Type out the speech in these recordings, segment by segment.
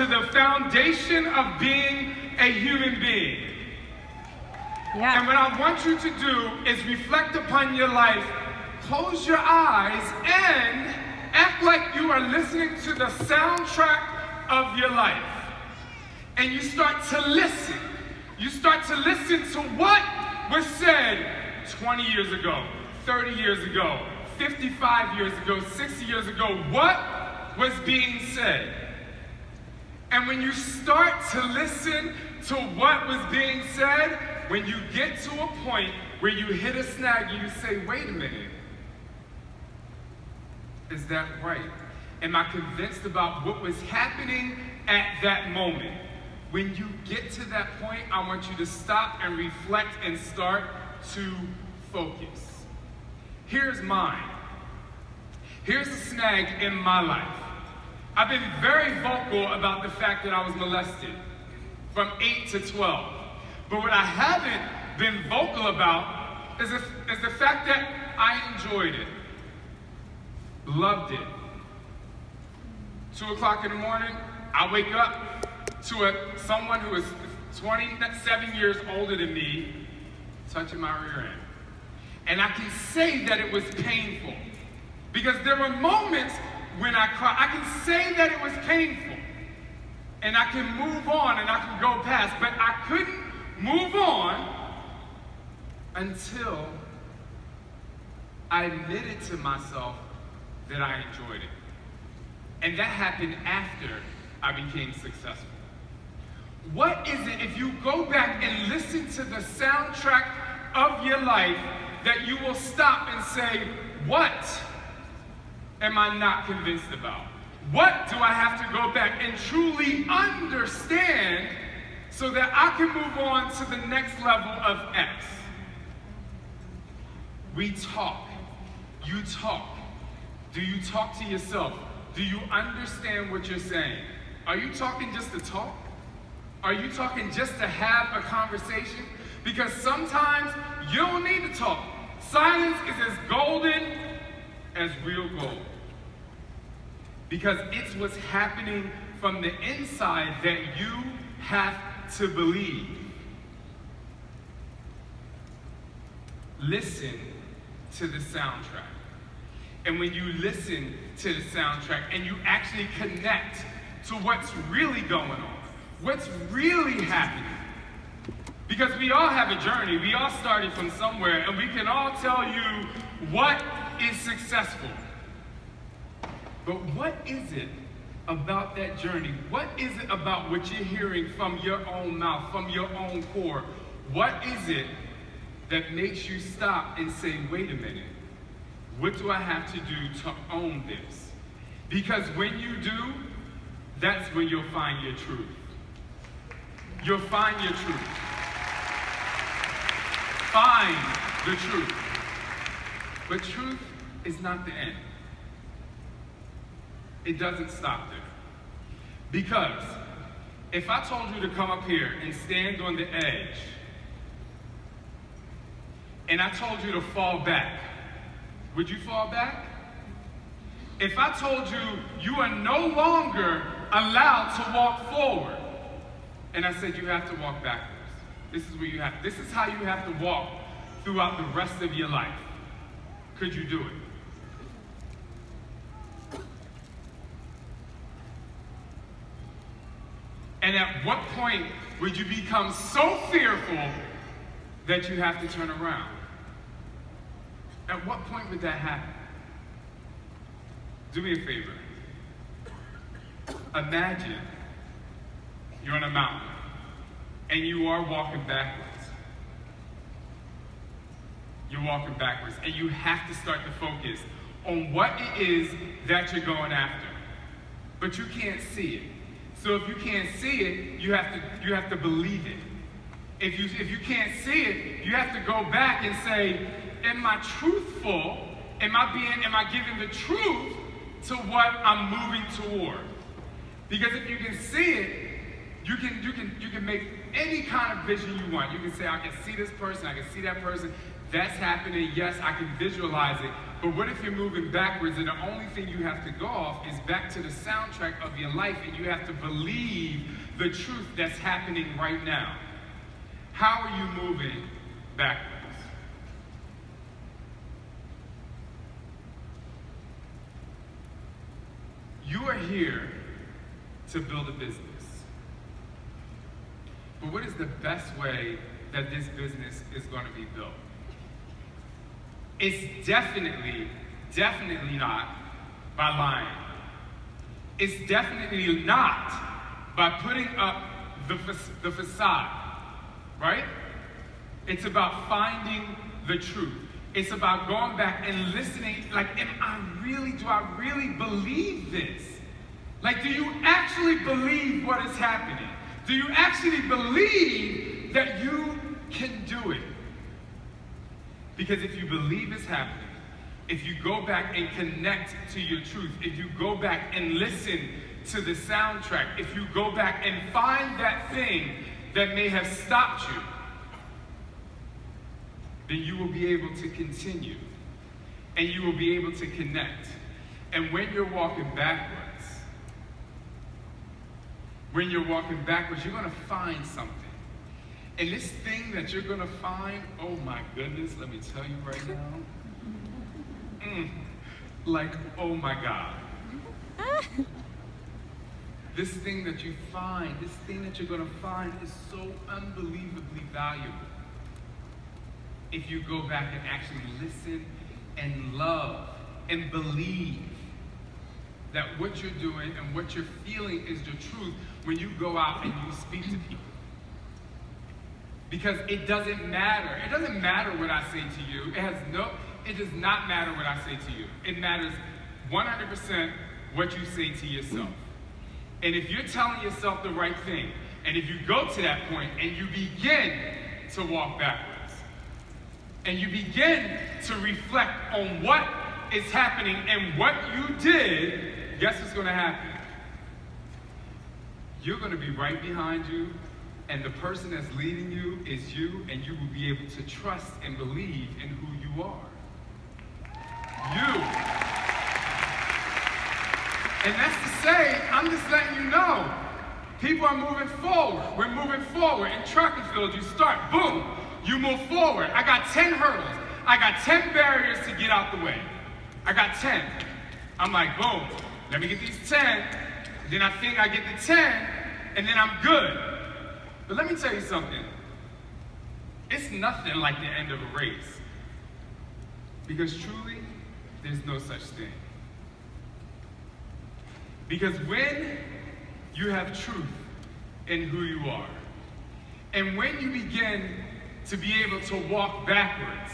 to the foundation of being a human being. Yeah. And what I want you to do is reflect upon your life, close your eyes, and act like you are listening to the soundtrack of your life. And you start to listen. You start to listen to what was said 20 years ago, 30 years ago, 55 years ago, 60 years ago. What was being said? And when you start to listen to what was being said, when you get to a point where you hit a snag and you say, wait a minute, is that right? Am I convinced about what was happening at that moment? When you get to that point, I want you to stop and reflect and start to focus. Here's mine. Here's a snag in my life. I've been very vocal about the fact that I was molested from 8 to 12. But what I haven't been vocal about is the fact that I enjoyed it, loved it. 2 o'clock in the morning, I wake up to someone who is 27 years older than me touching my rear end. And I can say that it was painful because there were moments when I cried. I can say that it was painful and I can move on and I can go past, but I couldn't move on until I admitted to myself that I enjoyed it. And that happened after I became successful. What is it, if you go back and listen to the soundtrack of your life, that you will stop and say, what am I not convinced about? What do I have to go back and truly understand so that I can move on to the next level of X? We talk. You talk. Do you talk to yourself? Do you understand what you're saying? Are you talking just to talk? Are you talking just to have a conversation? Because sometimes you don't need to talk. Silence is as golden as real gold. Because it's what's happening from the inside that you have to believe. Listen to the soundtrack. And when you listen to the soundtrack and you actually connect to what's really going on, what's really happening. Because we all have a journey. We all started from somewhere, and we can all tell you what is successful. But what is it about that journey? What is it about what you're hearing from your own mouth, from your own core? What is it that makes you stop and say, wait a minute, what do I have to do to own this? Because when you do, that's when you'll find your truth. You'll find your truth. Find the truth. But truth is not the end. It doesn't stop there. Because if I told you to come up here and stand on the edge, and I told you to fall back, would you fall back? If I told you you are no longer allowed to walk forward, and I said you have to walk backwards, this is how you have to walk throughout the rest of your life, could you do it? And at what point would you become so fearful that you have to turn around? At what point would that happen? Do me a favor. Imagine you're on a mountain and you are walking backwards. You're walking backwards and you have to start to focus on what it is that you're going after. But you can't see it. So if you can't see it, you have to believe it. If you can't see it, you have to go back and say, am I truthful? Am I giving the truth to what I'm moving toward? Because if you can see it, you can make any kind of vision you want. You can say, I can see this person, I can see that person, that's happening, yes, I can visualize it, But what if you're moving backwards and the only thing you have to go off is back to the soundtrack of your life and you have to believe the truth that's happening right now? How are you moving backwards? You are here to build a business. But what is the best way that this business is going to be built? It's definitely not by lying. It's definitely not by putting up the facade, right? It's about finding the truth. It's about going back and listening, like, do I really believe this? Like, do you actually believe what is happening? Do you actually believe that you can do it? Because if you believe it's happening, if you go back and connect to your truth, if you go back and listen to the soundtrack, if you go back and find that thing that may have stopped you, then you will be able to continue and you will be able to connect. And when you're walking backwards, you're going to find something. And this thing that you're going to find, oh my goodness, let me tell you right now. Like, oh my God. This thing that you find, this thing that you're going to find is so unbelievably valuable. If you go back and actually listen and love and believe that what you're doing and what you're feeling is the truth when you go out and you speak to people. Because it doesn't matter. It doesn't matter what I say to you. It does not matter what I say to you. It matters 100% what you say to yourself. And if you're telling yourself the right thing, and if you go to that point and you begin to walk backwards, and you begin to reflect on what is happening and what you did, guess what's going to happen? You're going to be right behind you, and the person that's leading you is you, and you will be able to trust and believe in who you are. You. And that's to say, I'm just letting you know, people are moving forward. We're moving forward. In track and field, you start, boom, you move forward. I got 10 hurdles. I got 10 barriers to get out the way. I got 10. I'm like, boom, let me get these 10. Then I think I get the 10, and then I'm good. But let me tell you something. It's nothing like the end of a race. Because truly, there's no such thing. Because when you have truth in who you are, and when you begin to be able to walk backwards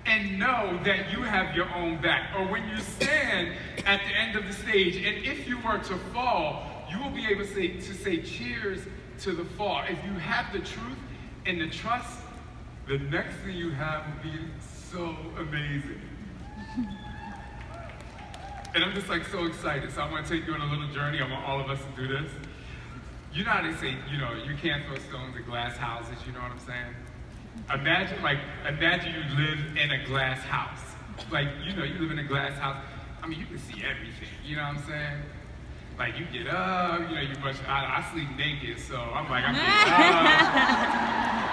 and know that you have your own back, or when you stand at the end of the stage, and if you were to fall, you will be able to say cheers to the fall. If you have the truth and the trust, the next thing you have will be so amazing. And I'm just like so excited. So I want to take you on a little journey. I want all of us to do this. You know how they say, you can't throw stones at glass houses, you know what I'm saying? Imagine you live in a glass house. Like, you live in a glass house. I mean, you can see everything, you know what I'm saying? Like, you get up, you brush, I sleep naked, so I'm like, I get up.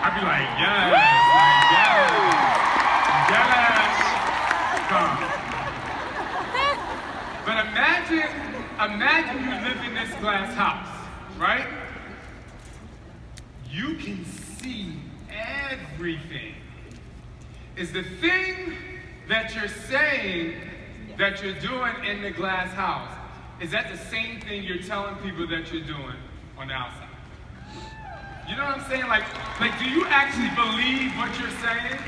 I be like, yes, come. But imagine you live in this glass house, right? You can see everything. Is the thing that you're saying that you're doing in the glass house, is that the same thing you're telling people that you're doing on the outside? You know what I'm saying? Like, do you actually believe what you're saying?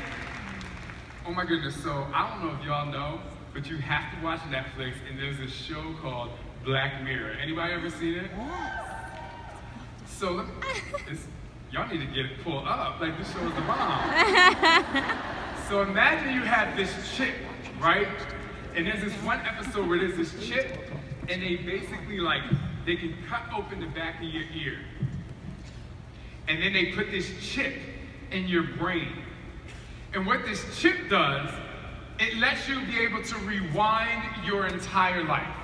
Oh my goodness, so I don't know if y'all know, but you have to watch Netflix, and there's a show called Black Mirror. Anybody ever seen it? So, y'all need to get it pulled up, like this show is the bomb. So imagine you have this chick, right? And there's this one episode where there's this chick, and they basically they can cut open the back of your ear. And then they put this chip in your brain. And what this chip does It lets you be able to rewind your entire life.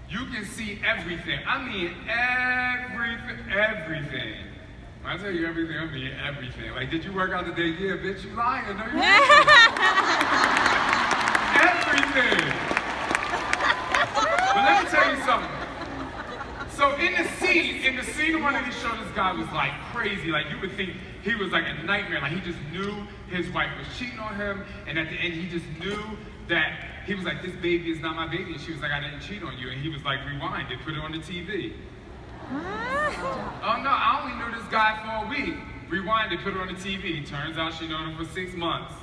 You can see everything. I mean everything. When I tell you everything, I mean everything. Like, did you work out today? Yeah, bitch, you lying. No, you didn't. Everything. But let me tell you something. So in the scene one of these shows, this guy was like crazy. Like, you would think he was like a nightmare. Like, he just knew his wife was cheating on him, and at the end he just knew that he was like, this baby is not my baby. And she was like, I didn't cheat on you. And he was like, rewind it, put it on the TV. Oh no, I only knew this guy for a week. Rewind it, put it on the TV. Turns out she known him for 6 months.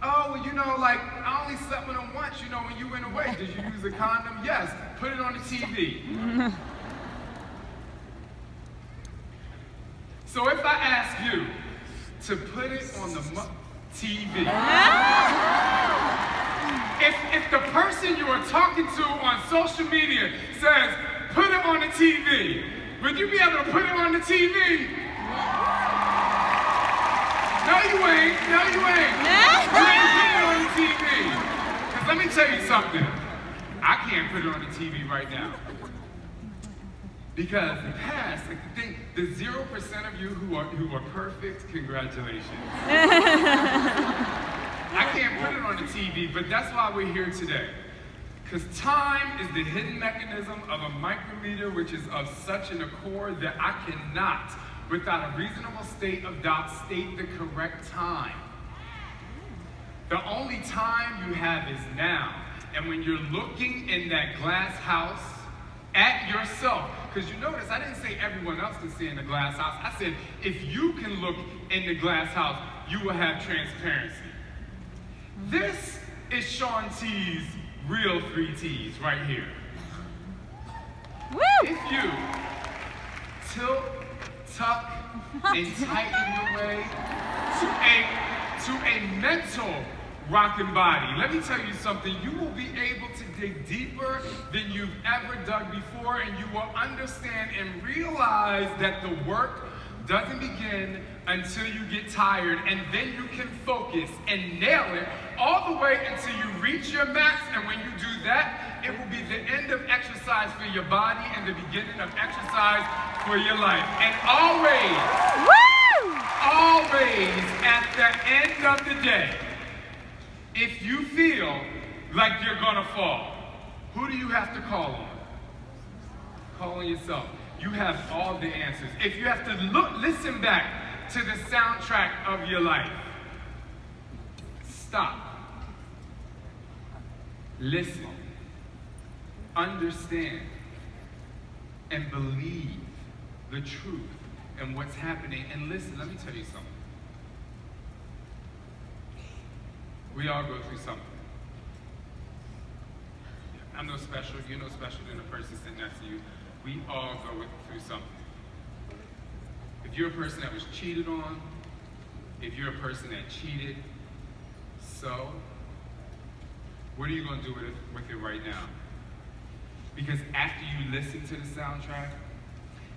Oh, well, you know, like, I only slept with him once, you know, when you went away. Did you use a condom? Yes. Put it on the TV. So if I ask you to put it on the TV, if the person you are talking to on social media says, put it on the TV, would you be able to put it on the TV? No, you ain't. No, you ain't. You ain't put it on the TV. Because let me tell you something. I can't put it on the TV right now. Because the past, like the 0% of you who are perfect, congratulations. I can't put it on the TV, but that's why we're here today. Because time is the hidden mechanism of a micrometer, which is of such an accord that I cannot, without a reasonable state of doubt, state the correct time. The only time you have is now. And when you're looking in that glass house at yourself, because you notice I didn't say everyone else can see in the glass house. I said if you can look in the glass house, you will have transparency. This is Shaun T's real 3 T's right here. Woo! If you tilt, tuck, and tighten your way to a mental rocking body, let me tell you something, you will be able to dig deeper than you've ever dug before, and you will understand and realize that the work doesn't begin until you get tired, and then you can focus and nail it all the way until you reach your max. And when you do that, it will be the end of exercise for your body and the beginning of exercise for your life. And always, always at the end of the day, if you feel like you're gonna fall, who do you have to call on? Call on yourself. You have all the answers. If you have to listen back to the soundtrack of your life, stop. Listen. Understand. And believe the truth and what's happening. And listen, let me tell you something. We all go through something. I'm no special, you're no special than the person sitting next to you. We all go through something. If you're a person that was cheated on, if you're a person that cheated, so what are you going to do with it right now? Because after you listen to the soundtrack,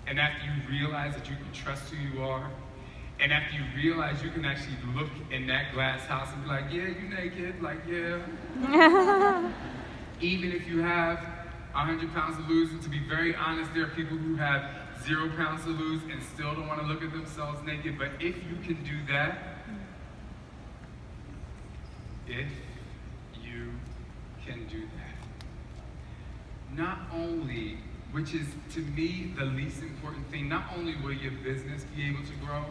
and after you realize that you can trust who you are, and after you realize you can actually look in that glass house and be like, yeah, you naked, like, yeah. Even if you have 100 pounds to lose, and to be very honest, there are people who have 0 pounds to lose and still don't want to look at themselves naked. But if you can do that, if you can do that, not only, which is to me the least important thing, not only will your business be able to grow,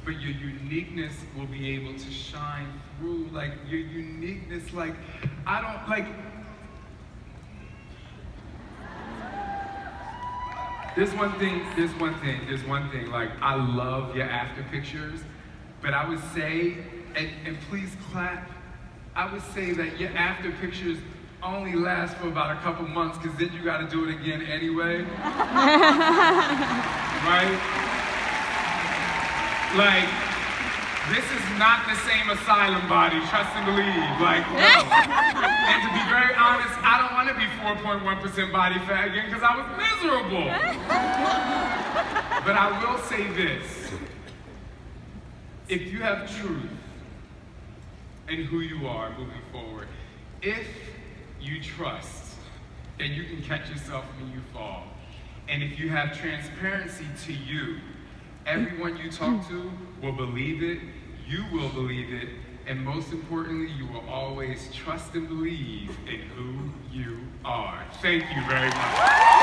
but your uniqueness will be able to shine through. Like, your uniqueness, like, I don't, like, There's one thing, like, I love your after pictures, but I would say, and please clap, I would say that your after pictures only last for about a couple months, because then you gotta do it again anyway. Right? Like, this is not the same asylum body, trust and believe, like, no. And to be very honest, I don't want to be 4.1% body fat again because I was miserable. But I will say this. If you have truth and who you are moving forward. If you trust, then you can catch yourself when you fall. And if you have transparency to you, everyone you talk to will believe it, you will believe it, and most importantly, you will always trust and believe in who you are. Thank you very much.